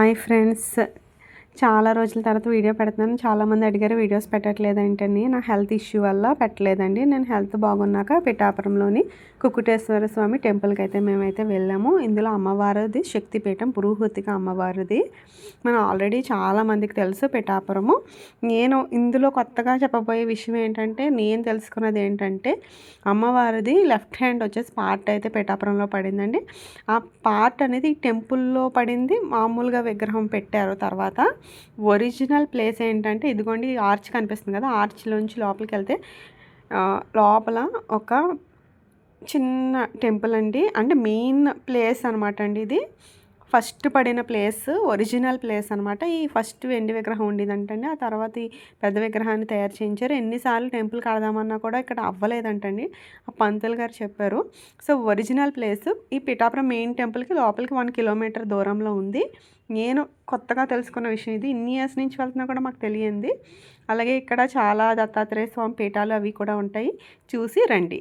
Hi friends, చాలా రోజుల తర్వాత వీడియో పెడుతున్నాను. చాలామంది అడిగారు వీడియోస్ పెట్టట్లేదు ఏంటని. నా హెల్త్ ఇష్యూ వల్ల పెట్టలేదండి. నేను హెల్త్ బాగున్నాక పిఠాపురంలోని కుక్కుటేశ్వర స్వామి టెంపుల్కి అయితే మేమైతే వెళ్ళాము. ఇందులో అమ్మవారిది శక్తిపీఠం, పురుహూతిక అమ్మవారిది. మనం ఆల్రెడీ చాలామందికి తెలుసు పిఠాపురము. నేను ఇందులో కొత్తగా చెప్పబోయే విషయం ఏంటంటే, నేను తెలుసుకున్నది ఏంటంటే, అమ్మవారిది లెఫ్ట్ హ్యాండ్ వచ్చేసి పార్ట్ అయితే పిఠాపురంలో పడిందండి. ఆ పార్ట్ అనేది ఈ టెంపుల్లో పడింది. మామూలుగా విగ్రహం పెట్టారు తర్వాత. ఒరిజినల్ ప్లేస్ ఏంటంటే ఇదిగోండి, ఆర్చ్ కనిపిస్తుంది కదా, ఆర్చ్లోంచి లోపలికి వెళ్తే లోపల ఒక చిన్న టెంపుల్ అండి. అంటే మెయిన్ ప్లేస్ అనమాట అండి ఇది. ఫస్ట్ పడిన ప్లేస్, ఒరిజినల్ ప్లేస్ అనమాట. ఈ ఫస్ట్ వెండి విగ్రహం ఉండేదంటండి. ఆ తర్వాత ఈ పెద్ద విగ్రహాన్ని తయారు చేయించారు. ఎన్నిసార్లు టెంపుల్ కడదామన్నా కూడా ఇక్కడ అవ్వలేదంటండి. ఆ పంతులు గారు చెప్పారు. సో ఒరిజినల్ ప్లేస్ ఈ పిఠాపురం మెయిన్ టెంపుల్కి లోపలికి 1 కిలోమీటర్ దూరంలో ఉంది. నేను కొత్తగా తెలుసుకున్న విషయం ఇది. ఇన్ని ఇయర్స్ నుంచి వెళ్తున్నా కూడా మాకు తెలియంది. అలాగే ఇక్కడ చాలా దత్తాత్రేయ స్వామి పీఠాలు అవి కూడా ఉంటాయి. చూసి రండి.